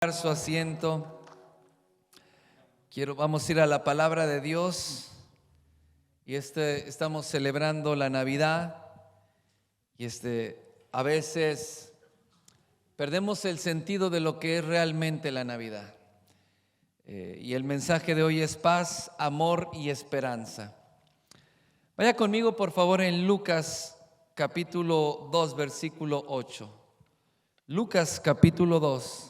Su asiento. Vamos a ir a la palabra de Dios. Y estamos celebrando la Navidad. Y a veces perdemos el sentido de lo que es realmente la Navidad. Y el mensaje de hoy es paz, amor y esperanza. Vaya conmigo por favor en Lucas capítulo 2 versículo 8. Lucas capítulo 2.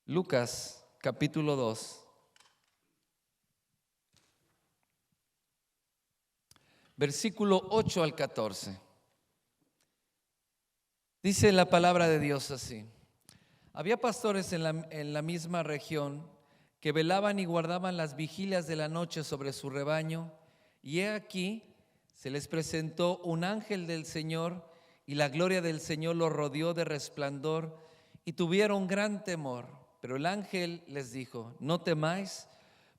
Lucas capítulo 2, versículo 8 al 14. Dice la palabra de Dios así: había pastores en la misma región que velaban y guardaban las vigilias de la noche sobre su rebaño, y he aquí se les presentó un ángel del Señor, y la gloria del Señor los rodeó de resplandor, y tuvieron gran temor. Pero el ángel les dijo: no temáis,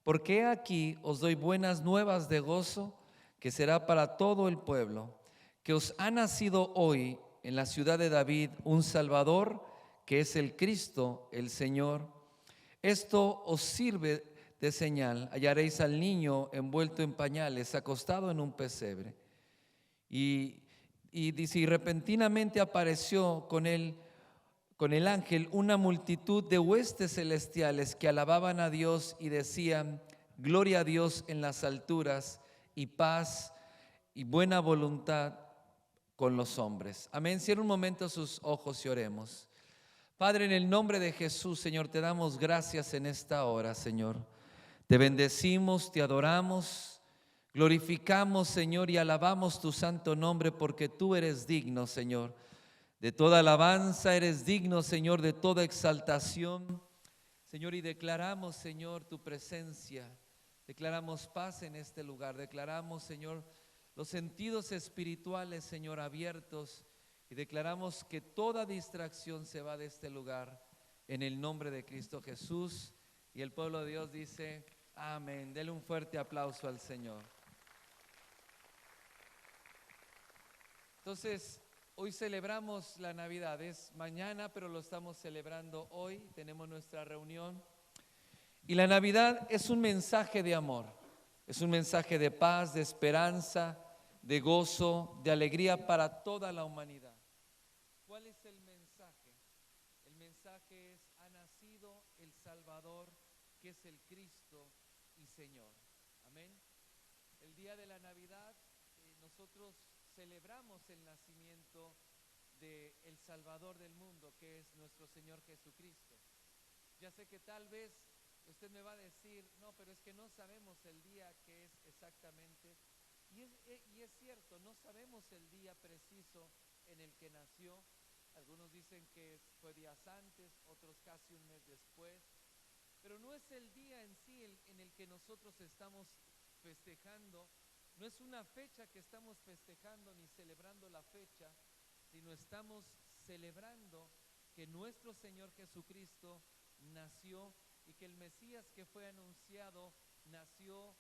porque aquí os doy buenas nuevas de gozo, que será para todo el pueblo, que os ha nacido hoy en la ciudad de David un Salvador, que es el Cristo, el Señor. Esto os sirve de señal: hallaréis al niño envuelto en pañales, acostado en un pesebre. Y dice: y repentinamente apareció con el ángel una multitud de huestes celestiales que alababan a Dios y decían: gloria a Dios en las alturas y paz y buena voluntad con los hombres. Amén. Cierra un momento sus ojos y oremos. Padre, en el nombre de Jesús, Señor, te damos gracias en esta hora, Señor. Te bendecimos, te adoramos, glorificamos, Señor, y alabamos tu santo nombre, porque tú eres digno, Señor, de toda alabanza. Eres digno, Señor, de toda exaltación, Señor, y declaramos, Señor, tu presencia. Declaramos paz en este lugar. Declaramos, Señor, los sentidos espirituales, Señor, abiertos, y declaramos que toda distracción se va de este lugar en el nombre de Cristo Jesús. Y el pueblo de Dios dice: amén. Dele un fuerte aplauso al Señor. Entonces, hoy celebramos la Navidad. Es mañana, pero lo estamos celebrando hoy. Tenemos nuestra reunión. Y la Navidad es un mensaje de amor. Es un mensaje de paz, de esperanza, de gozo, de alegría para toda la humanidad. ¿Cuál es el mensaje? El mensaje es: ha nacido el Salvador, que es el Cristo y Señor. Amén. El día de la Navidad nosotros celebramos el nacimiento del Salvador del mundo, que es nuestro Señor Jesucristo. Ya sé que tal vez usted me va a decir: no, pero es que no sabemos el día que es exactamente. Y es cierto, no sabemos el día preciso en el que nació. Algunos dicen que fue días antes, otros casi un mes después. Pero no es el día en sí en el que nosotros estamos festejando. No es una fecha que estamos festejando ni celebrando la fecha, sino estamos celebrando que nuestro Señor Jesucristo nació, y que el Mesías que fue anunciado nació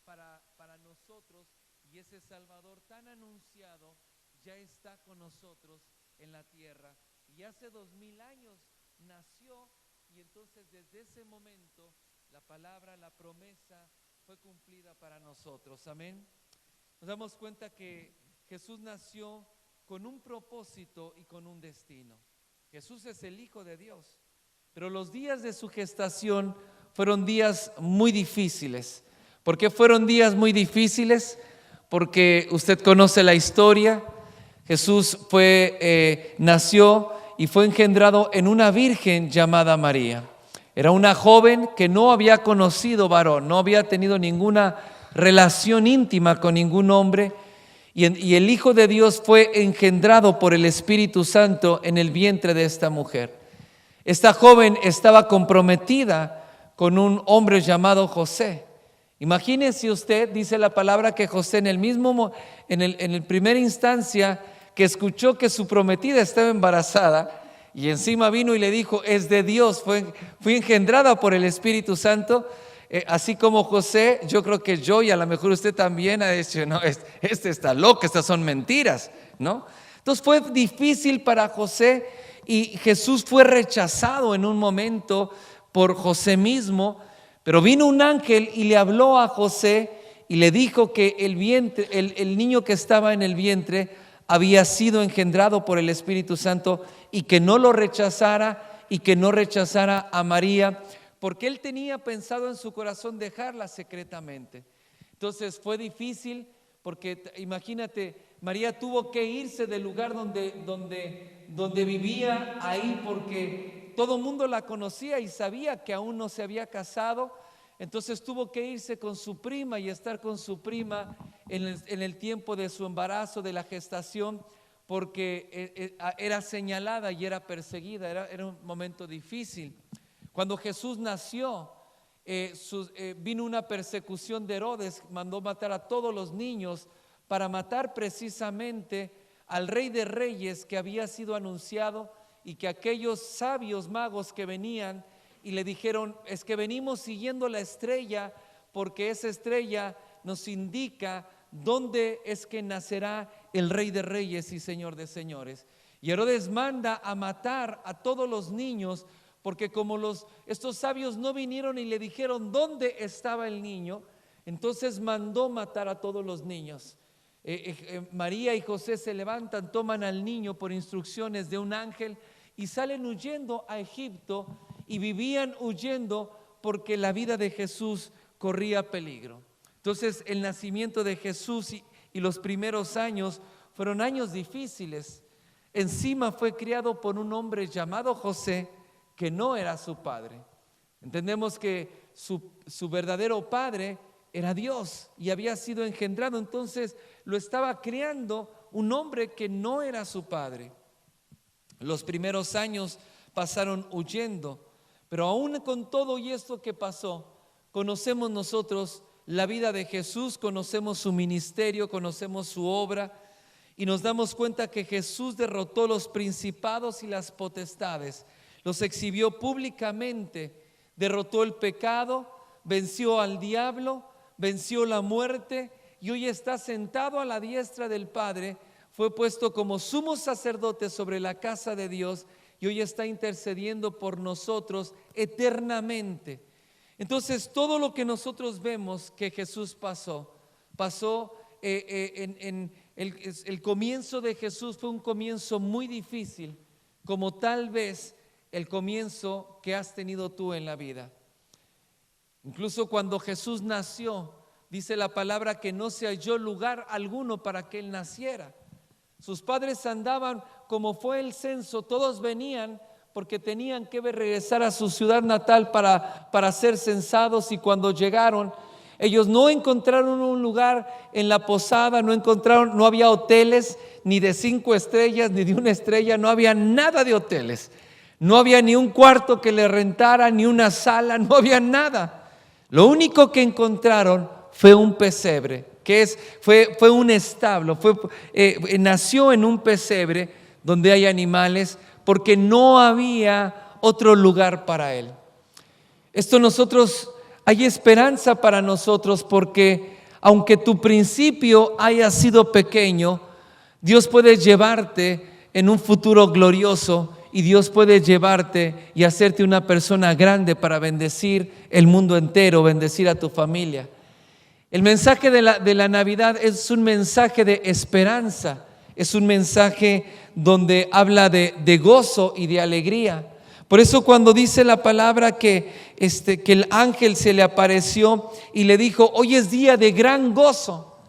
para nosotros, y ese Salvador tan anunciado ya está con nosotros en la tierra. Y hace 2000 años nació, y entonces desde ese momento la palabra, la promesa fue cumplida para nosotros. Amén. Nos damos cuenta que Jesús nació con un propósito y con un destino. Jesús es el Hijo de Dios, pero los días de su gestación fueron días muy difíciles. ¿Por qué fueron días muy difíciles? Porque usted conoce la historia. Jesús nació y fue engendrado en una virgen llamada María. Era una joven que no había conocido varón, no había tenido ninguna relación íntima con ningún hombre, y el Hijo de Dios fue engendrado por el Espíritu Santo en el vientre de esta mujer. Esta joven estaba comprometida con un hombre llamado José. Imagínese usted, dice la palabra, que José en el primer instancia que escuchó que su prometida estaba embarazada, y encima vino y le dijo: es de Dios, fui engendrada por el Espíritu Santo. Así como José, yo creo que yo, y a lo mejor usted también, ha dicho: no, este está loco, estas son mentiras, ¿no? Entonces fue difícil para José y Jesús fue rechazado en un momento por José mismo, pero vino un ángel y le habló a José y le dijo que el niño que estaba en el vientre había sido engendrado por el Espíritu Santo y que no lo rechazara y que no rechazara a María, porque él tenía pensado en su corazón dejarla secretamente. Entonces fue difícil porque imagínate, María tuvo que irse del lugar donde vivía ahí, porque todo el mundo la conocía y sabía que aún no se había casado. Entonces tuvo que irse con su prima y estar con su prima en el tiempo de su embarazo, de la gestación, porque era señalada y era perseguida, era un momento difícil. Cuando Jesús nació, vino una persecución de Herodes, mandó matar a todos los niños para matar precisamente al Rey de Reyes que había sido anunciado, y que aquellos sabios magos que venían y le dijeron: es que venimos siguiendo la estrella porque esa estrella nos indica dónde es que nacerá el Rey de Reyes y Señor de Señores. Y Herodes manda a matar a todos los niños, porque como estos sabios no vinieron y le dijeron dónde estaba el niño, entonces mandó matar a todos los niños. María y José se levantan, toman al niño por instrucciones de un ángel y salen huyendo a Egipto, y vivían huyendo porque la vida de Jesús corría peligro. Entonces el nacimiento de Jesús y los primeros años fueron años difíciles. Encima fue criado por un hombre llamado José, que no era su padre. Entendemos que su verdadero padre era Dios y había sido engendrado, entonces lo estaba criando un hombre que no era su padre. Los primeros años pasaron huyendo, pero aún con todo y esto que pasó, conocemos nosotros la vida de Jesús, conocemos su ministerio, conocemos su obra, y nos damos cuenta que Jesús derrotó los principados y las potestades, los exhibió públicamente, derrotó el pecado, venció al diablo, venció la muerte, y hoy está sentado a la diestra del Padre. Fue puesto como sumo sacerdote sobre la casa de Dios, y hoy está intercediendo por nosotros eternamente. Entonces todo lo que nosotros vemos que Jesús pasó en el comienzo de Jesús fue un comienzo muy difícil, como tal vez el comienzo que has tenido tú en la vida. Incluso cuando Jesús nació, dice la palabra que no se halló lugar alguno para que él naciera. Sus padres andaban, como fue el censo, todos venían porque tenían que regresar a su ciudad natal para ser censados, y cuando llegaron, ellos no encontraron un lugar en la posada, no había hoteles ni de 5 estrellas ni de 1 estrella, no había nada de hoteles, no había ni un cuarto que le rentara, ni una sala, no había nada. Lo único que encontraron fue un pesebre, fue un establo, nació en un pesebre donde hay animales, porque no había otro lugar para él. Hay esperanza para nosotros, porque aunque tu principio haya sido pequeño, Dios puede llevarte en un futuro glorioso, y Dios puede llevarte y hacerte una persona grande para bendecir el mundo entero, bendecir a tu familia. El mensaje de la Navidad es un mensaje de esperanza, es un mensaje donde habla de gozo y de alegría. Por eso cuando dice la palabra que el ángel se le apareció y le dijo: hoy es día de gran gozo.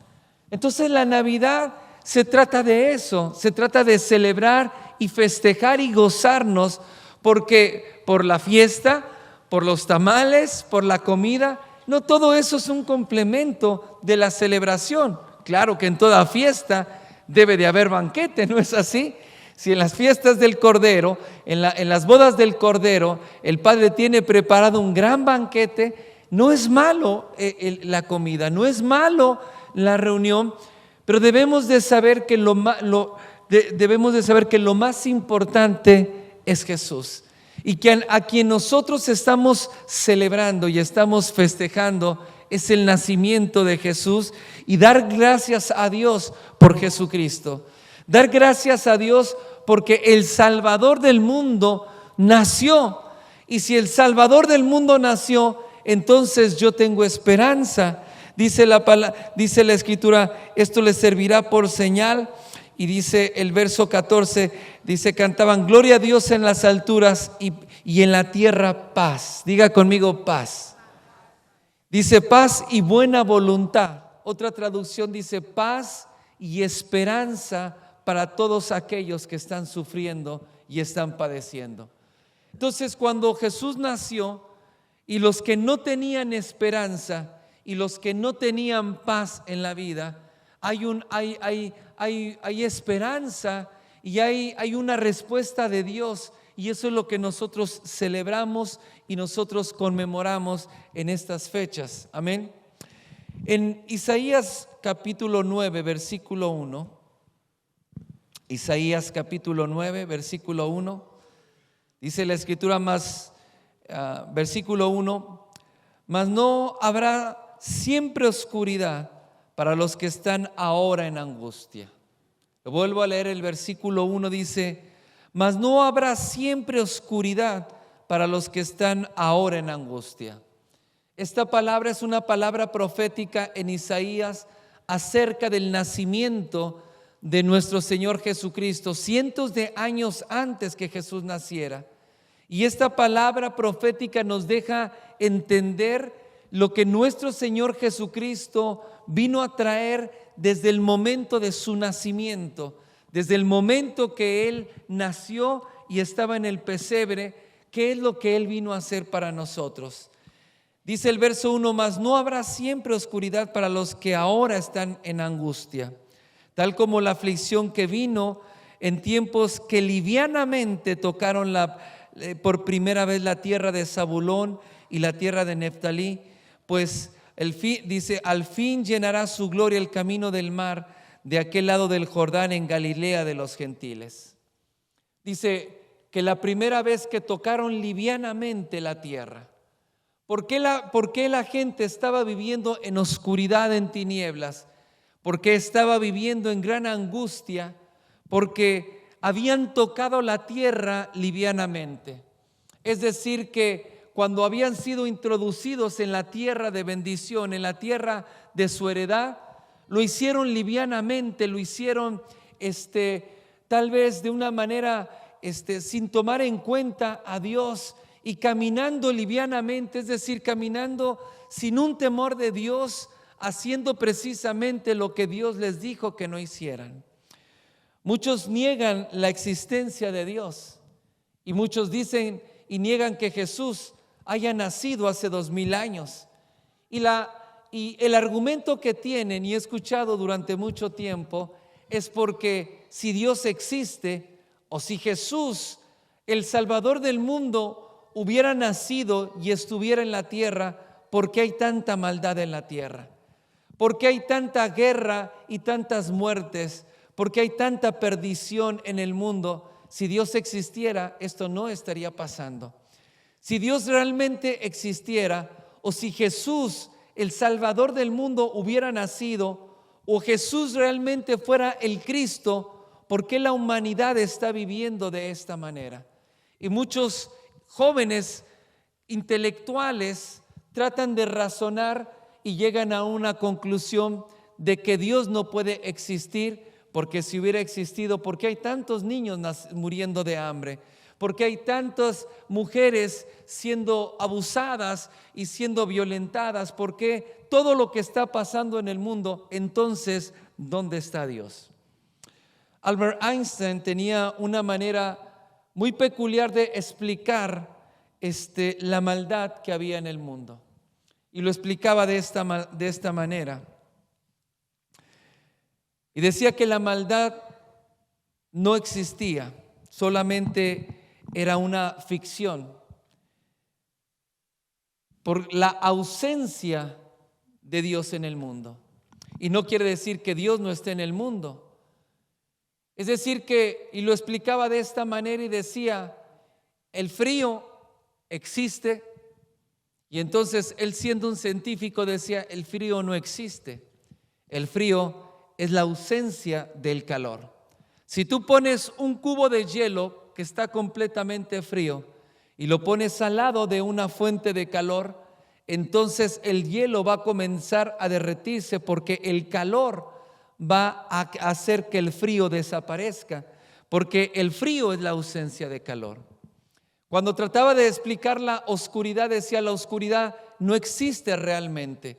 Entonces la Navidad se trata de eso, se trata de celebrar y festejar y gozarnos, porque por la fiesta, por los tamales, por la comida, no todo eso es un complemento de la celebración. Claro que en toda fiesta debe de haber banquete, ¿no es así? Si en las fiestas del Cordero, en las bodas del Cordero, el Padre tiene preparado un gran banquete, no es malo la comida, no es malo la reunión, pero debemos de saber que lo más importante es Jesús, y que a quien nosotros estamos celebrando y estamos festejando es el nacimiento de Jesús, y dar gracias a Dios por Jesucristo. Dar gracias a Dios porque el Salvador del mundo nació. Y si el Salvador del mundo nació, entonces yo tengo esperanza. Dice la Escritura, esto les servirá por señal. Y dice el verso 14, dice, cantaban gloria a Dios en las alturas y en la tierra paz. Diga conmigo paz. Dice paz y buena voluntad. Otra traducción dice paz y esperanza para todos aquellos que están sufriendo y están padeciendo. Entonces, cuando Jesús nació y los que no tenían esperanza y los que no tenían paz en la vida, hay esperanza y hay una respuesta de Dios, y eso es lo que nosotros celebramos y nosotros conmemoramos en estas fechas. Amén. En Isaías capítulo 9, versículo 1, Isaías capítulo 9, versículo 1, dice la Escritura versículo 1, mas no habrá siempre oscuridad para los que están ahora en angustia. Lo vuelvo a leer, el versículo 1 dice, mas no habrá siempre oscuridad para los que están ahora en angustia. Esta palabra es una palabra profética en Isaías acerca del nacimiento de nuestro Señor Jesucristo, cientos de años antes que Jesús naciera. Y esta palabra profética nos deja entender lo que nuestro Señor Jesucristo vino a traer desde el momento de su nacimiento, desde el momento que Él nació y estaba en el pesebre. ¿Qué es lo que Él vino a hacer para nosotros? Dice el verso 1, mas no habrá siempre oscuridad para los que ahora están en angustia, tal como la aflicción que vino en tiempos que livianamente tocaron por primera vez la tierra de Zabulón y la tierra de Neftalí, pues dice, al fin llenará su gloria el camino del mar de aquel lado del Jordán en Galilea de los gentiles. Dice que la primera vez que tocaron livianamente la tierra. ¿Por qué la gente estaba viviendo en oscuridad, en tinieblas? Porque estaba viviendo en gran angustia, porque habían tocado la tierra livianamente. Es decir, que cuando habían sido introducidos en la tierra de bendición, en la tierra de su heredad, lo hicieron livianamente, lo hicieron tal vez de una manera sin tomar en cuenta a Dios y caminando livianamente, es decir, caminando sin un temor de Dios, haciendo precisamente lo que Dios les dijo que no hicieran. Muchos niegan la existencia de Dios y muchos dicen y niegan que Jesús haya nacido hace 2000 años. Y el argumento que tienen, y he escuchado durante mucho tiempo, es porque si Dios existe o si Jesús, el Salvador del mundo, hubiera nacido y estuviera en la tierra, ¿por qué hay tanta maldad en la tierra? ¿Por qué hay tanta guerra y tantas muertes? ¿Por qué hay tanta perdición en el mundo? Si Dios existiera, esto no estaría pasando. Si Dios realmente existiera, o si Jesús, el Salvador del mundo, hubiera nacido, o Jesús realmente fuera el Cristo, ¿por qué la humanidad está viviendo de esta manera? Y muchos jóvenes intelectuales tratan de razonar y llegan a una conclusión de que Dios no puede existir, porque si hubiera existido, ¿por qué hay tantos niños muriendo de hambre? ¿Por qué hay tantas mujeres siendo abusadas y siendo violentadas? ¿Por qué todo lo que está pasando en el mundo? Entonces, ¿dónde está Dios? Albert Einstein tenía una manera muy peculiar de explicar la maldad que había en el mundo, y lo explicaba de esta manera, y decía que la maldad no existía, solamente era una ficción por la ausencia de Dios en el mundo. Y no quiere decir que Dios no esté en el mundo. Es decir que, y lo explicaba de esta manera y decía, el frío existe, y entonces él, siendo un científico, decía, el frío no existe. El frío es la ausencia del calor. Si tú pones un cubo de hielo que está completamente frío y lo pones al lado de una fuente de calor, entonces el hielo va a comenzar a derretirse porque el calor va a hacer que el frío desaparezca, porque el frío es la ausencia de calor. Cuando trataba de explicar la oscuridad, decía: la oscuridad no existe realmente.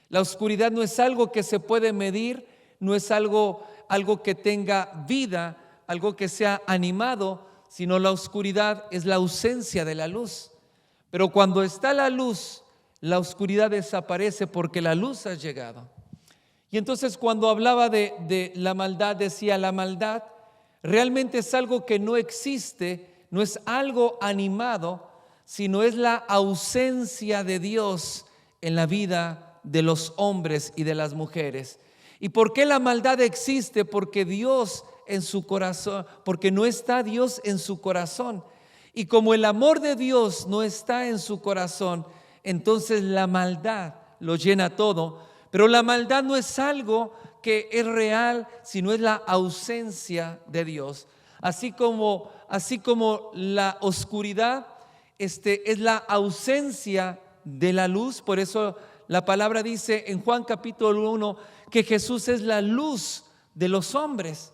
La oscuridad no es algo que se puede medir, no es algo que tenga vida, algo que sea animado, sino la oscuridad es la ausencia de la luz. Pero cuando está la luz, la oscuridad desaparece porque la luz ha llegado. Y entonces cuando hablaba de la maldad, decía: la maldad realmente es algo que no existe, no es algo animado, sino es la ausencia de Dios en la vida de los hombres y de las mujeres. ¿Y por qué la maldad existe? Porque Dios en su corazón, porque no está Dios en su corazón. Y como el amor de Dios no está en su corazón, entonces la maldad lo llena todo. Pero la maldad no es algo que es real, sino es la ausencia de Dios. Así como la oscuridad es la ausencia de la luz. Por eso la palabra dice en Juan capítulo 1 que Jesús es la luz de los hombres.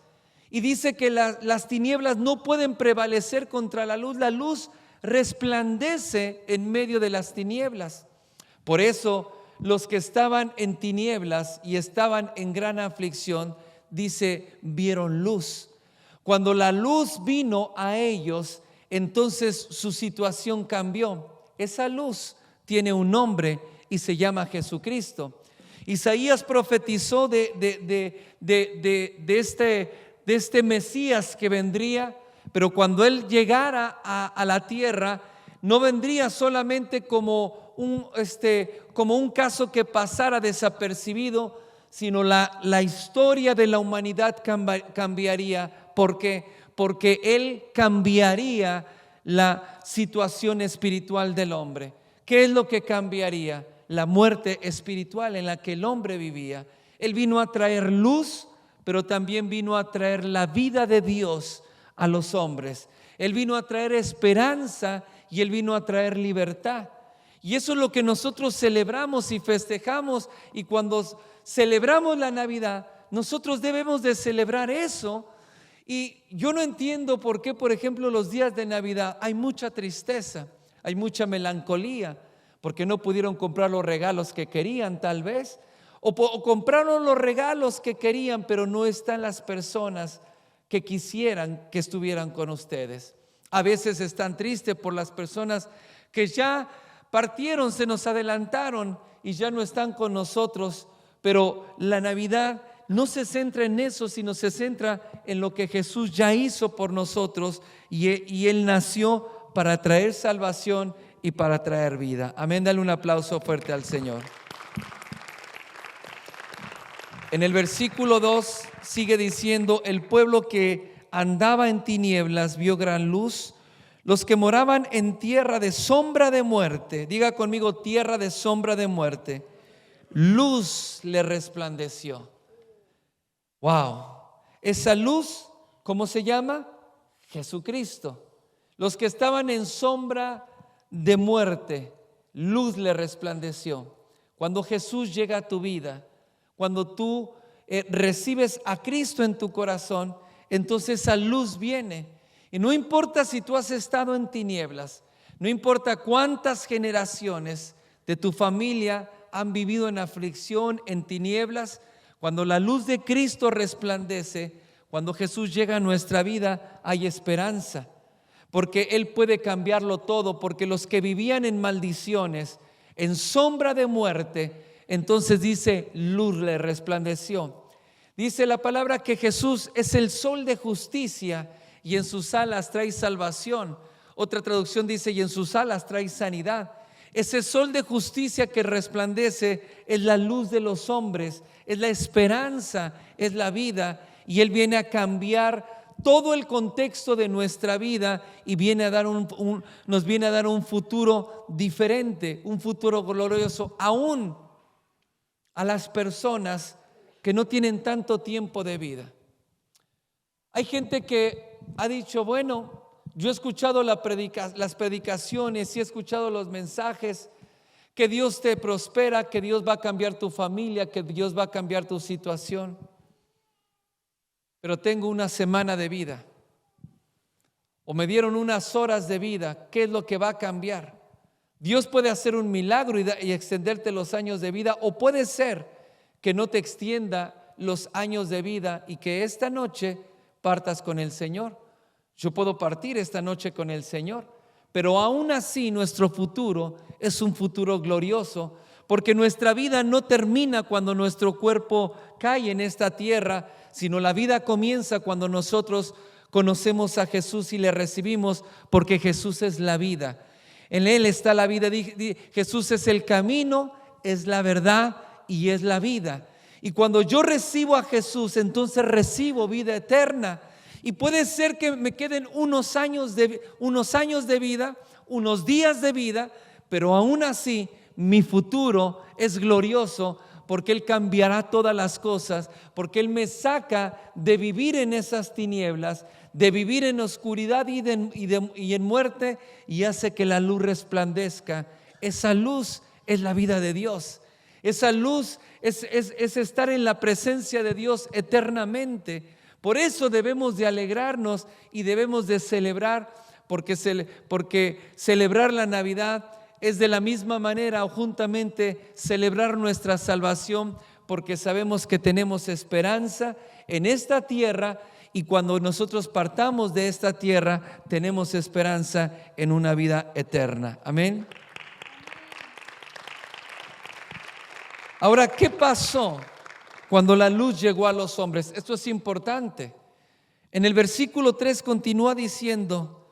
Y dice que las tinieblas no pueden prevalecer contra la luz. La luz resplandece en medio de las tinieblas. Por eso los que estaban en tinieblas y estaban en gran aflicción, dice, vieron luz. Cuando la luz vino a ellos, entonces su situación cambió. Esa luz tiene un nombre y se llama Jesucristo. Isaías profetizó de este Mesías que vendría, pero cuando Él llegara a la tierra, no vendría solamente como un caso que pasara desapercibido, sino la historia de la humanidad cambiaría. ¿Por qué? Porque Él cambiaría la situación espiritual del hombre. ¿Qué es lo que cambiaría? La muerte espiritual en la que el hombre vivía. Él vino a traer luz, pero también vino a traer la vida de Dios a los hombres. Él vino a traer esperanza y Él vino a traer libertad. Y eso es lo que nosotros celebramos y festejamos. Y cuando celebramos la Navidad, nosotros debemos de celebrar eso. Y yo no entiendo por qué, por ejemplo, los días de Navidad hay mucha tristeza, hay mucha melancolía, porque no pudieron comprar los regalos que querían tal vez, o compraron los regalos que querían, pero no están las personas que quisieran que estuvieran con ustedes. A veces están tristes por las personas que ya partieron, se nos adelantaron y ya no están con nosotros, pero la Navidad no se centra en eso, sino se centra en lo que Jesús ya hizo por nosotros y Él nació para traer salvación y para traer vida. Amén, dale un aplauso fuerte al Señor. En el versículo 2 sigue diciendo: el pueblo que andaba en tinieblas vio gran luz, los que moraban en tierra de sombra de muerte, diga conmigo, tierra de sombra de muerte, luz le resplandeció. Wow, esa luz, ¿cómo se llama? Jesucristo. Los que estaban en sombra de muerte, luz le resplandeció. Cuando Jesús llega a tu vida, cuando tú recibes a Cristo en tu corazón, entonces esa luz viene. Y no importa si tú has estado en tinieblas, no importa cuántas generaciones de tu familia han vivido en aflicción, en tinieblas, cuando la luz de Cristo resplandece, cuando Jesús llega a nuestra vida, hay esperanza, porque Él puede cambiarlo todo, porque los que vivían en maldiciones, en sombra de muerte, entonces dice, luz le resplandeció. Dice la palabra que Jesús es el sol de justicia y en sus alas trae salvación. Otra traducción dice, y en sus alas trae sanidad. Ese sol de justicia que resplandece es la luz de los hombres, es la esperanza, es la vida, y Él viene a cambiar todo el contexto de nuestra vida y viene a dar nos viene a dar un futuro diferente, un futuro glorioso, aún a las personas que no tienen tanto tiempo de vida. Hay gente que ha dicho, bueno, yo he escuchado las predicaciones y he escuchado los mensajes, que Dios te prospera, que Dios va a cambiar tu familia, que Dios va a cambiar tu situación. Pero tengo una semana de vida, o me dieron unas horas de vida. ¿Qué es lo que va a cambiar? Dios puede hacer un milagro y extenderte los años de vida, o puede ser que no te extienda los años de vida y que esta noche partas con el Señor. Yo puedo partir esta noche con el Señor, pero aún así nuestro futuro es un futuro glorioso, porque nuestra vida no termina cuando nuestro cuerpo cae en esta tierra, sino la vida comienza cuando nosotros conocemos a Jesús y le recibimos, porque Jesús es la vida. En Él está la vida. Jesús es el camino, es la verdad y es la vida. Y cuando yo recibo a Jesús, entonces recibo vida eterna. Y puede ser que me queden unos años de vida, unos días de vida, pero aún así mi futuro es glorioso, porque Él cambiará todas las cosas, porque Él me saca de vivir en esas tinieblas, de vivir en oscuridad y en muerte, y hace que la luz resplandezca. Esa luz es la vida de Dios. Esa luz es estar en la presencia de Dios eternamente. Por eso debemos de alegrarnos y debemos de celebrar, porque celebrar la Navidad es de la misma manera, o juntamente celebrar nuestra salvación, porque sabemos que tenemos esperanza en esta tierra, y cuando nosotros partamos de esta tierra tenemos esperanza en una vida eterna. Amén. Ahora, ¿qué pasó cuando la luz llegó a los hombres? Esto es importante. En el versículo 3 continúa diciendo,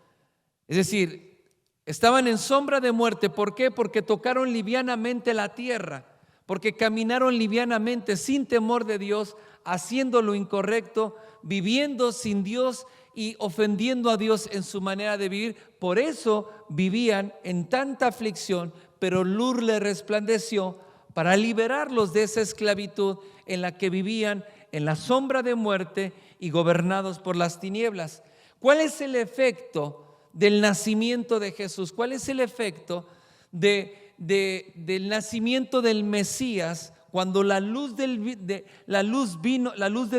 es decir, estaban en sombra de muerte. ¿Por qué? Porque tocaron livianamente la tierra, porque caminaron livianamente sin temor de Dios, haciendo lo incorrecto, viviendo sin Dios y ofendiendo a Dios en su manera de vivir. Por eso vivían en tanta aflicción, pero luz le resplandeció para liberarlos de esa esclavitud en la que vivían, en la sombra de muerte y gobernados por las tinieblas. ¿Cuál es el efecto del nacimiento de Jesús? ¿Cuál es el efecto del nacimiento del Mesías, cuando la luz de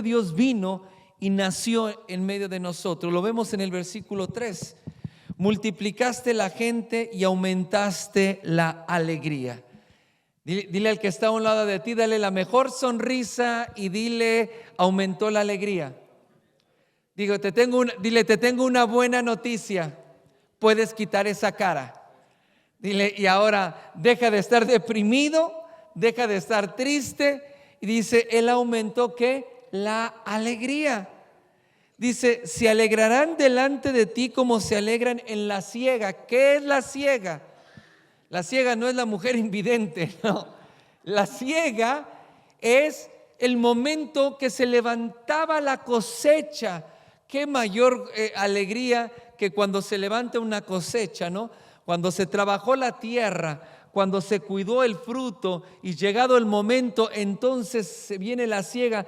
Dios vino y nació en medio de nosotros? Lo vemos en el versículo 3. Multiplicaste la gente y aumentaste la alegría. Dile al que está a un lado de ti, dale la mejor sonrisa y dile: aumentó la alegría. Dile, te tengo una buena noticia. Puedes quitar esa cara. Dile, y ahora deja de estar deprimido, deja de estar triste. Y dice, Él aumentó ¿qué? La alegría. Dice, se alegrarán delante de ti como se alegran en la siega. ¿Qué es la siega? La siega no es la mujer invidente, no. La siega es el momento que se levantaba la cosecha. Qué mayor alegría que cuando se levanta una cosecha, ¿no? Cuando se trabajó la tierra, cuando se cuidó el fruto y llegado el momento, entonces viene la siega,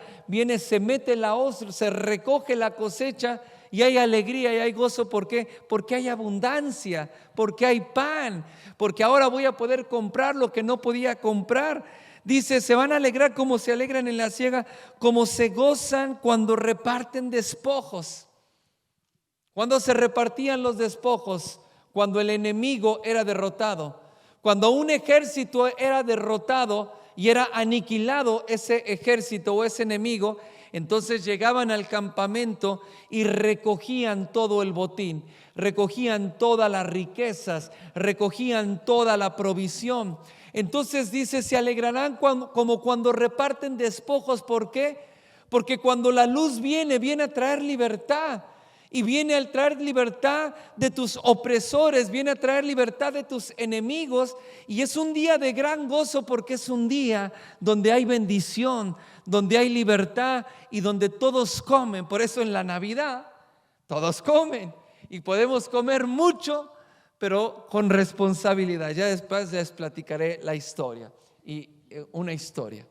se mete la hoz, se recoge la cosecha y hay alegría y hay gozo. ¿Por qué? Porque hay abundancia, porque hay pan, porque ahora voy a poder comprar lo que no podía comprar. Dice, se van a alegrar como se alegran en la siega, como se gozan cuando reparten despojos. Cuando se repartían los despojos, cuando el enemigo era derrotado, cuando un ejército era derrotado y era aniquilado ese ejército o ese enemigo, entonces llegaban al campamento y recogían todo el botín, recogían todas las riquezas, recogían toda la provisión. Entonces dice, se alegrarán como cuando reparten despojos. ¿Por qué? Porque cuando la luz viene a traer libertad. Y viene a traer libertad de tus opresores, viene a traer libertad de tus enemigos. Y es un día de gran gozo, porque es un día donde hay bendición, donde hay libertad y donde todos comen. Por eso en la Navidad todos comen y podemos comer mucho, pero con responsabilidad. Ya después les platicaré la historia, y una historia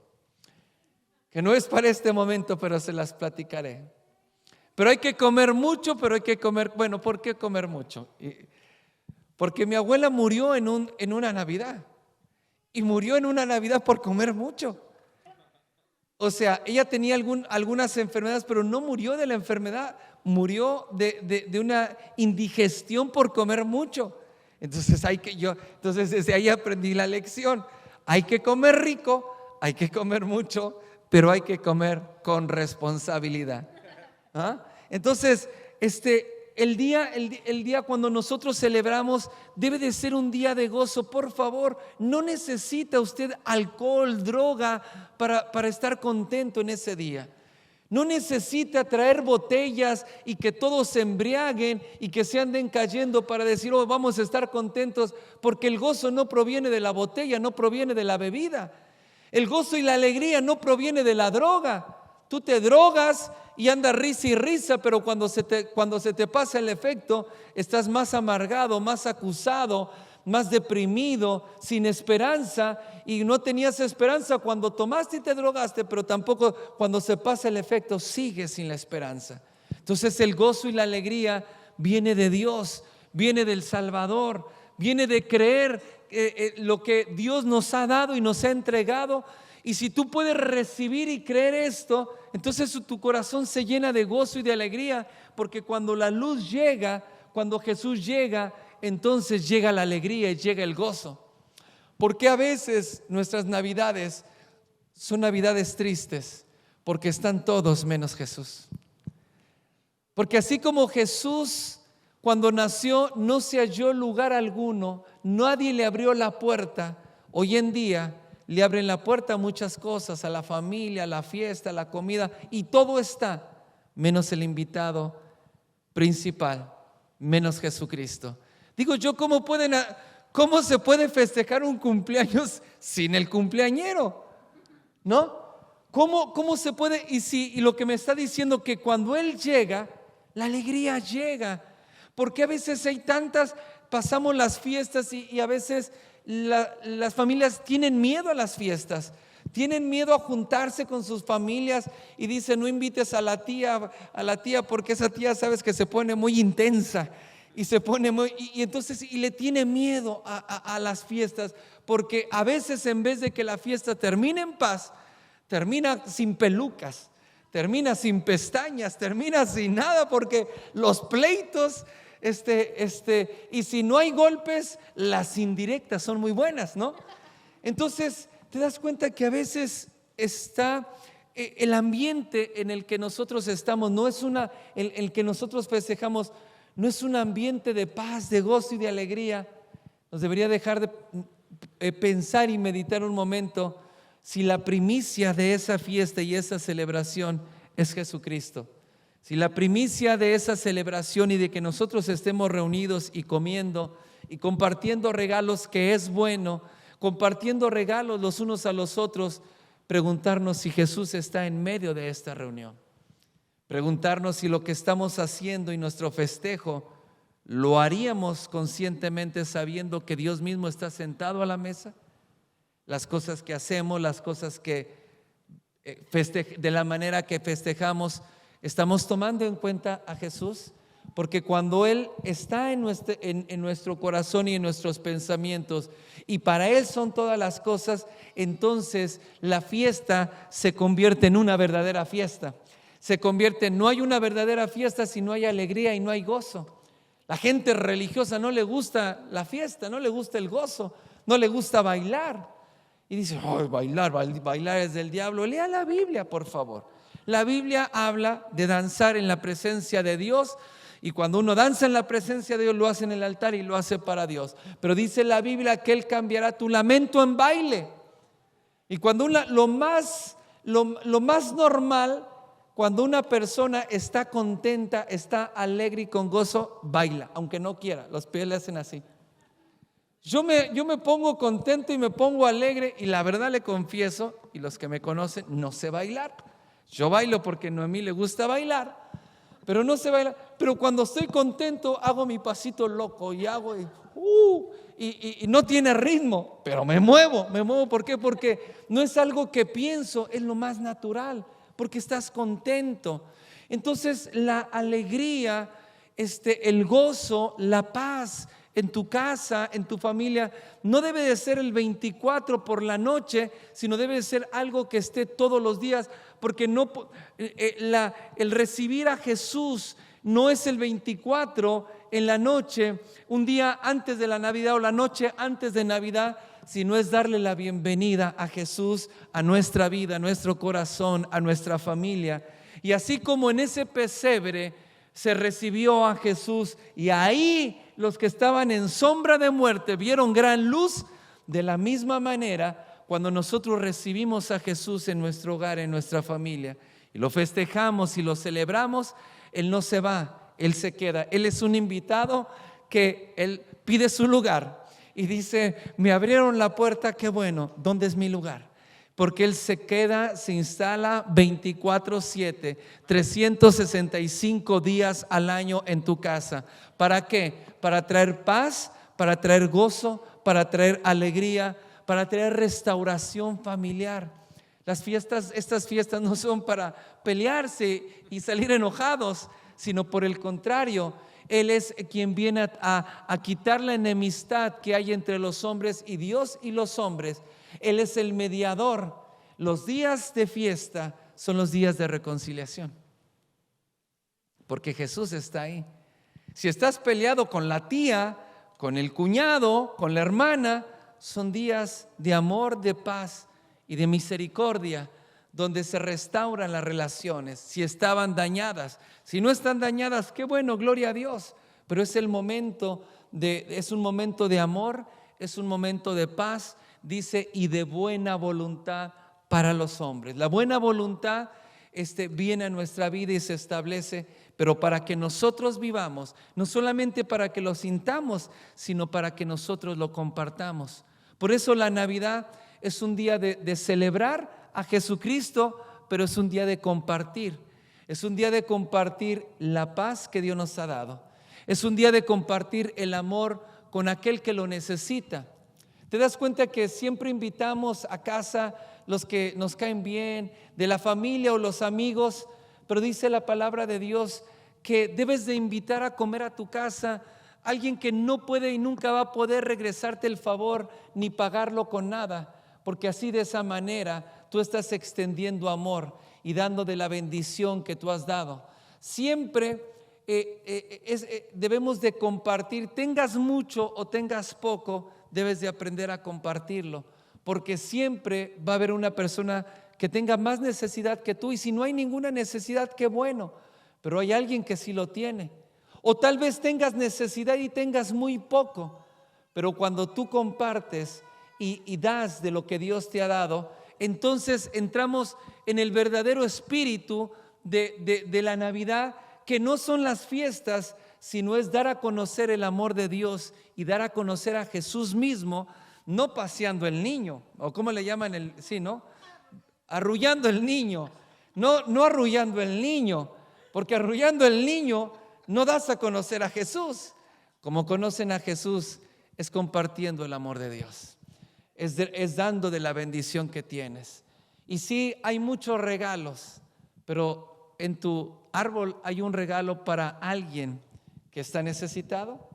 que no es para este momento, pero se las platicaré. Pero hay que comer mucho, pero hay que comer, bueno, ¿por qué comer mucho? Porque mi abuela murió en una Navidad. Y murió en una Navidad por comer mucho. O sea, ella tenía algunas enfermedades, pero no murió de la enfermedad, murió de una indigestión por comer mucho. Entonces desde ahí aprendí la lección. Hay que comer rico, hay que comer mucho, pero hay que comer con responsabilidad. ¿Ah? Entonces, el día cuando nosotros celebramos debe de ser un día de gozo. Por favor, no necesita usted alcohol, droga para estar contento en ese día. No necesita traer botellas y que todos se embriaguen y que se anden cayendo para decir, oh, vamos a estar contentos, porque el gozo no proviene de la botella, no proviene de la bebida. El gozo y la alegría no proviene de la droga. Tú te drogas y andas risa y risa, pero cuando se te pasa el efecto, estás más amargado, más acusado, más deprimido, sin esperanza, y no tenías esperanza cuando tomaste y te drogaste, pero tampoco cuando se pasa el efecto sigues sin la esperanza. Entonces el gozo y la alegría viene de Dios, viene del Salvador, viene de creer lo que Dios nos ha dado y nos ha entregado. Y si tú puedes recibir y creer esto, entonces tu corazón se llena de gozo y de alegría, porque cuando la luz llega, cuando Jesús llega, entonces llega la alegría y llega el gozo. Porque a veces nuestras navidades son navidades tristes, porque están todos menos Jesús. Porque así como Jesús cuando nació no se halló lugar alguno, nadie le abrió la puerta, hoy en día le abren la puerta a muchas cosas, a la familia, a la fiesta, a la comida, y todo está, menos el invitado principal, menos Jesucristo. Digo yo, ¿cómo se puede festejar un cumpleaños sin el cumpleañero? ¿No? ¿Cómo se puede? Y lo que me está diciendo que cuando Él llega, la alegría llega. Porque a veces pasamos las fiestas y a veces las familias tienen miedo a las fiestas, tienen miedo a juntarse con sus familias y dicen, no invites a la tía porque esa tía sabes que se pone muy intensa y se pone entonces le tiene miedo a las fiestas, porque a veces en vez de que la fiesta termine en paz, termina sin pelucas, termina sin pestañas, termina sin nada, porque los pleitos y si no hay golpes, las indirectas son muy buenas, ¿no? Entonces te das cuenta que a veces está el ambiente en el que nosotros estamos, no es el que nosotros festejamos, no es un ambiente de paz, de gozo y de alegría. Nos debería dejar de pensar y meditar un momento si la primicia de esa fiesta y esa celebración es Jesucristo. Si la primicia de esa celebración y de que nosotros estemos reunidos y comiendo y compartiendo regalos, que es bueno, compartiendo regalos los unos a los otros, preguntarnos si Jesús está en medio de esta reunión. Preguntarnos si lo que estamos haciendo y nuestro festejo lo haríamos conscientemente sabiendo que Dios mismo está sentado a la mesa. Las cosas que hacemos, las cosas que de la manera que festejamos, ¿estamos tomando en cuenta a Jesús? Porque cuando Él está en nuestro corazón y en nuestros pensamientos, y para Él son todas las cosas, entonces la fiesta se convierte en una verdadera fiesta. No hay una verdadera fiesta si no hay alegría y no hay gozo. La gente religiosa no le gusta la fiesta, no le gusta el gozo, no le gusta bailar. Y dice, oh, bailar es del diablo. Lea la Biblia, por favor. La Biblia habla de danzar en la presencia de Dios, y cuando uno danza en la presencia de Dios lo hace en el altar y lo hace para Dios. Pero dice la Biblia que Él cambiará tu lamento en baile. Y cuando lo más normal, cuando una persona está contenta, está alegre y con gozo, baila, aunque no quiera. Los pies le hacen así. Yo me pongo contento y me pongo alegre, y la verdad le confieso, y los que me conocen, no sé bailar. Yo bailo porque a Noemí le gusta bailar, pero no sé bailar. Pero cuando estoy contento hago mi pasito loco y hago y no tiene ritmo, pero me muevo. ¿Por qué? Porque no es algo que pienso, es lo más natural, porque estás contento. Entonces la alegría, el gozo, la paz en tu casa, en tu familia, no debe de ser el 24 por la noche, sino debe de ser algo que esté todos los días, porque el recibir a Jesús no es el 24 en la noche, un día antes de la Navidad o la noche antes de Navidad, sino es darle la bienvenida a Jesús a nuestra vida, a nuestro corazón, a nuestra familia. Y así como en ese pesebre se recibió a Jesús y ahí los que estaban en sombra de muerte vieron gran luz, de la misma manera cuando nosotros recibimos a Jesús en nuestro hogar, en nuestra familia, y lo festejamos y lo celebramos, Él no se va, Él se queda. Él es un invitado que Él pide su lugar y dice: me abrieron la puerta, qué bueno, ¿dónde es mi lugar? Porque Él se queda, se instala 24/7, 365 días al año en tu casa. ¿Para qué? Para traer paz, para traer gozo, para traer alegría, para traer restauración familiar. Estas fiestas no son para pelearse y salir enojados, sino por el contrario, Él es quien viene a quitar la enemistad que hay entre los hombres y Dios y los hombres. Él es el mediador. Los días de fiesta son los días de reconciliación, porque Jesús está ahí. Si estás peleado con la tía, con el cuñado, con la hermana, son días de amor, de paz y de misericordia, donde se restauran las relaciones. Si estaban dañadas, si no están dañadas, qué bueno, gloria a Dios. Pero es un momento de amor, es un momento de paz, dice, y de buena voluntad para los hombres. La buena voluntad viene a nuestra vida y se establece, pero para que nosotros vivamos, no solamente para que lo sintamos, sino para que nosotros lo compartamos. Por eso la Navidad es un día de celebrar a Jesucristo, pero es un día de compartir. Es un día de compartir la paz que Dios nos ha dado. Es un día de compartir el amor con aquel que lo necesita. ¿Te das cuenta que siempre invitamos a casa los que nos caen bien, de la familia o los amigos? Pero dice la palabra de Dios que debes de invitar a comer a tu casa a alguien que no puede y nunca va a poder regresarte el favor ni pagarlo con nada, porque así, de esa manera, tú estás extendiendo amor y dando de la bendición que tú has dado. Siempre debemos de compartir, tengas mucho o tengas poco, debes de aprender a compartirlo, porque siempre va a haber una persona que tenga más necesidad que tú, y si no hay ninguna necesidad, qué bueno, pero hay alguien que sí lo tiene. O tal vez tengas necesidad y tengas muy poco, pero cuando tú compartes y das de lo que Dios te ha dado, entonces entramos en el verdadero espíritu de la Navidad, que no son las fiestas, sino es dar a conocer el amor de Dios y dar a conocer a Jesús mismo, no paseando el niño, o como le llaman arrullando el niño, no arrullando el niño, porque arrullando el niño no das a conocer a Jesús. Como conocen a Jesús es compartiendo el amor de Dios, es dando de la bendición que tienes. Y sí, hay muchos regalos, pero en tu árbol hay un regalo para alguien que está necesitado.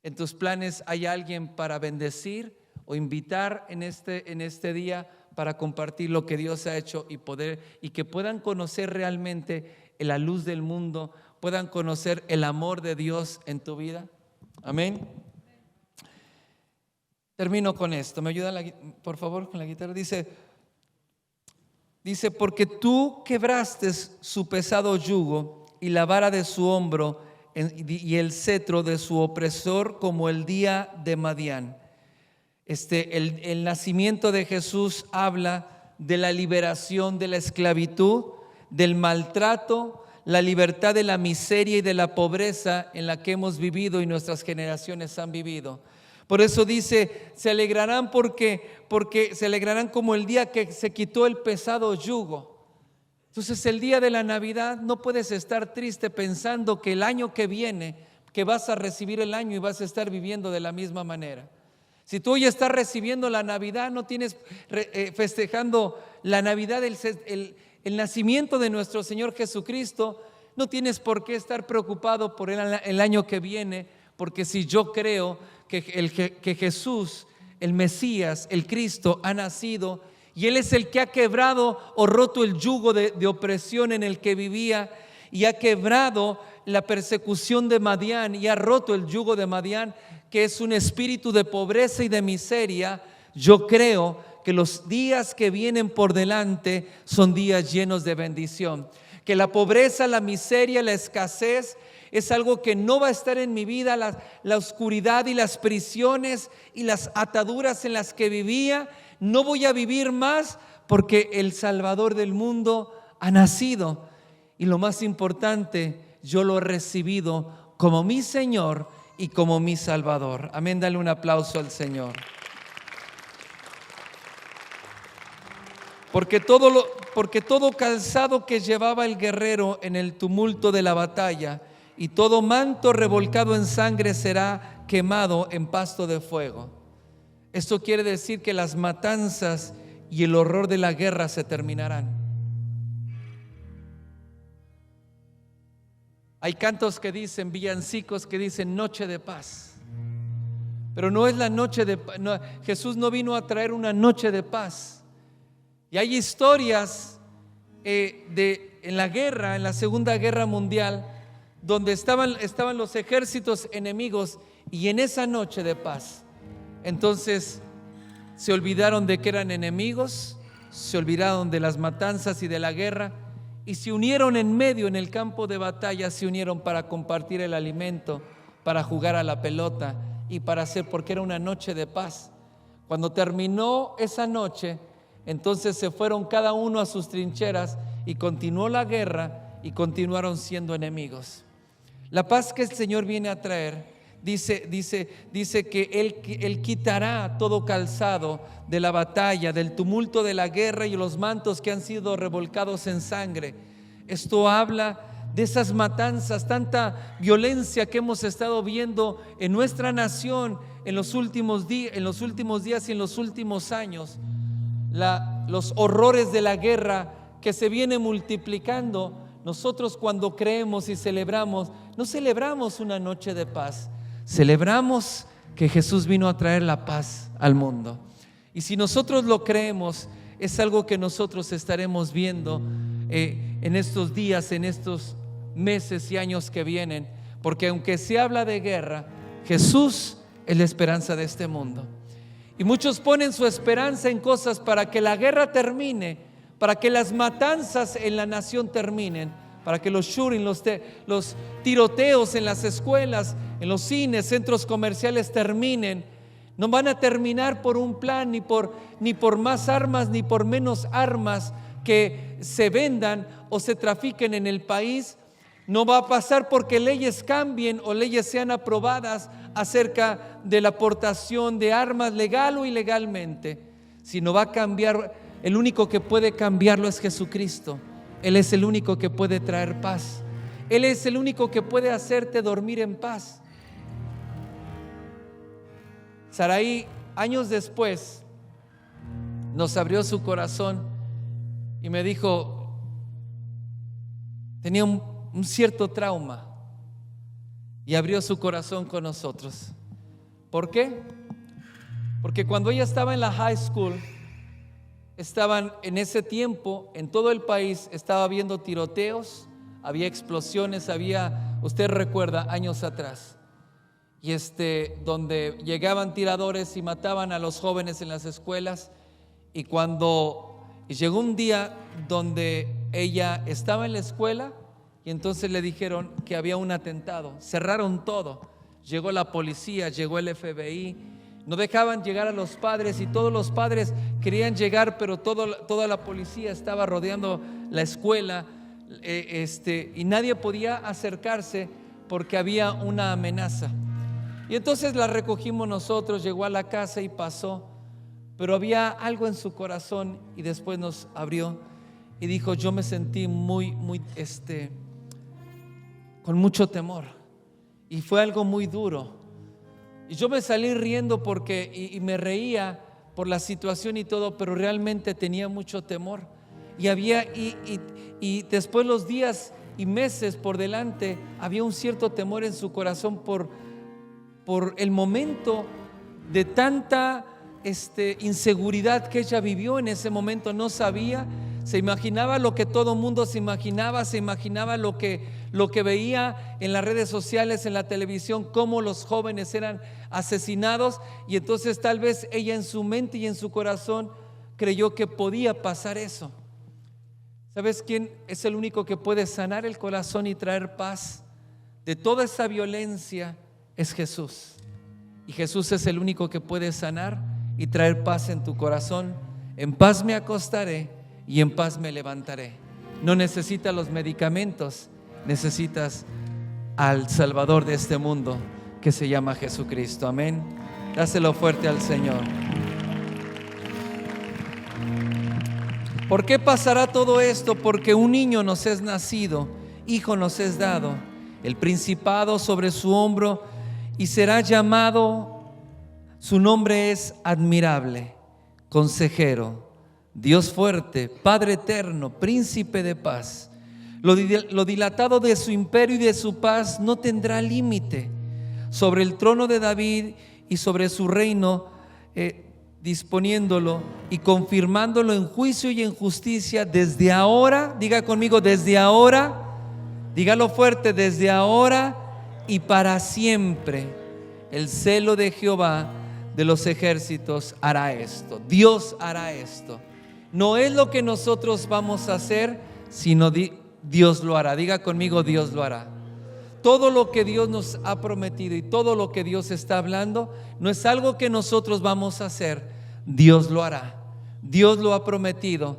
En tus planes hay alguien para bendecir o invitar en este día para compartir lo que Dios ha hecho y que puedan conocer realmente la luz del mundo, puedan conocer el amor de Dios en tu vida. Amén. Termino con esto. ¿Me ayuda por favor con la guitarra? Dice, porque tú quebraste su pesado yugo y la vara de su hombro y el cetro de su opresor, como el día de Madián. El nacimiento de Jesús habla de la liberación de la esclavitud, del maltrato, la libertad de la miseria y de la pobreza en la que hemos vivido y nuestras generaciones han vivido. Por eso dice, se alegrarán porque se alegrarán como el día que se quitó el pesado yugo. Entonces, el día de la Navidad no puedes estar triste pensando que el año que viene, que vas a recibir el año y vas a estar viviendo de la misma manera. Si tú hoy estás recibiendo la Navidad, no tienes festejando la Navidad el nacimiento de nuestro Señor Jesucristo, no tienes por qué estar preocupado por el año que viene, porque si yo creo que Jesús, el Mesías, el Cristo, ha nacido y Él es el que ha quebrado o roto el yugo de opresión en el que vivía y ha quebrado la persecución de Madián y ha roto el yugo de Madián, que es un espíritu de pobreza y de miseria. Yo creo que los días que vienen por delante son días llenos de bendición, que la pobreza, la miseria, la escasez es algo que no va a estar en mi vida, la oscuridad y las prisiones y las ataduras en las que vivía, no voy a vivir más porque el Salvador del mundo ha nacido. Y lo más importante, yo lo he recibido como mi Señor y como mi Salvador. Amén, dale un aplauso al Señor. Porque todo calzado que llevaba el guerrero en el tumulto de la batalla y todo manto revolcado en sangre será quemado en pasto de fuego. Esto quiere decir que las matanzas y el horror de la guerra se terminarán. Hay cantos que dicen, villancicos que dicen noche de paz, pero no es la noche de paz. No, Jesús no vino a traer una noche de paz. Y hay historias en la guerra, en la Segunda Guerra Mundial, donde estaban los ejércitos enemigos y en esa noche de paz, entonces se olvidaron de que eran enemigos, se olvidaron de las matanzas y de la guerra y se unieron en medio, en el campo de batalla, se unieron para compartir el alimento, para jugar a la pelota y para hacer, porque era una noche de paz. Cuando terminó esa noche, entonces se fueron cada uno a sus trincheras y continuó la guerra y continuaron siendo enemigos. La paz que el Señor viene a traer, dice que Él quitará todo calzado de la batalla, del tumulto de la guerra y los mantos que han sido revolcados en sangre. Esto habla de esas matanzas, tanta violencia que hemos estado viendo en nuestra nación en los últimos días y en los últimos años. Los horrores de la guerra que se viene multiplicando. Nosotros cuando creemos y celebramos, no celebramos una noche de paz, celebramos que Jesús vino a traer la paz al mundo. Y si nosotros lo creemos, es algo que nosotros estaremos viendo en estos días, en estos meses y años que vienen, porque aunque se habla de guerra, Jesús es la esperanza de este mundo. Y muchos ponen su esperanza en cosas para que la guerra termine, para que las matanzas en la nación terminen, para que los shootings, los tiroteos en las escuelas, en los cines, centros comerciales terminen. No van a terminar por un plan, ni por más armas, ni por menos armas que se vendan o se trafiquen en el país. No va a pasar porque leyes cambien o leyes sean aprobadas acerca de la aportación de armas legal o ilegalmente, sino va a cambiar. El único que puede cambiarlo es Jesucristo. Él es el único que puede traer paz. Él es el único que puede hacerte dormir en paz. Saraí, años después, nos abrió su corazón y me dijo, tenía un cierto trauma y abrió su corazón con nosotros. ¿Por qué? Porque cuando ella estaba en la high school, estaban en ese tiempo, en todo el país, estaba habiendo tiroteos, había explosiones, usted recuerda, años atrás, y donde llegaban tiradores y mataban a los jóvenes en las escuelas. Y llegó un día donde ella estaba en la escuela y entonces le dijeron que había un atentado, cerraron todo, llegó la policía, llegó el FBI, no dejaban llegar a los padres y todos los padres querían llegar, pero toda la policía estaba rodeando la escuela y nadie podía acercarse porque había una amenaza. Y entonces la recogimos nosotros, llegó a la casa y pasó, pero había algo en su corazón y después nos abrió y dijo, yo me sentí con mucho temor y fue algo muy duro. Y yo me salí riendo y me reía por la situación y todo, pero realmente tenía mucho temor. y después los días y meses por delante había un cierto temor en su corazón por el momento de tanta inseguridad que ella vivió en ese momento. No sabía, se imaginaba lo que todo mundo se imaginaba lo que veía en las redes sociales, en la televisión, cómo los jóvenes eran asesinados, y entonces tal vez ella en su mente y en su corazón creyó que podía pasar eso. ¿Sabes quién es el único que puede sanar el corazón y traer paz de toda esa violencia? Es Jesús. Y Jesús es el único que puede sanar y traer paz en tu corazón. En paz me acostaré y en paz me levantaré. No necesitas los medicamentos, necesitas al Salvador de este mundo, que se llama Jesucristo. Amén. Dáselo fuerte al Señor. ¿Por qué pasará todo esto? Porque un niño nos es nacido, hijo nos es dado, el principado sobre su hombro, y será llamado, su nombre es admirable, consejero, Dios fuerte, Padre eterno, príncipe de paz. Lo dilatado de su imperio y de su paz no tendrá límite. Sobre el trono de David y sobre su reino, disponiéndolo y confirmándolo en juicio y en justicia desde ahora. Diga conmigo, desde ahora. Dígalo fuerte, desde ahora y para siempre. El celo de Jehová de los ejércitos hará esto. Dios hará esto. No es lo que nosotros vamos a hacer, sino Dios lo hará. Diga conmigo, Dios lo hará. Todo lo que Dios nos ha prometido y todo lo que Dios está hablando no es algo que nosotros vamos a hacer. Dios lo hará. Dios lo ha prometido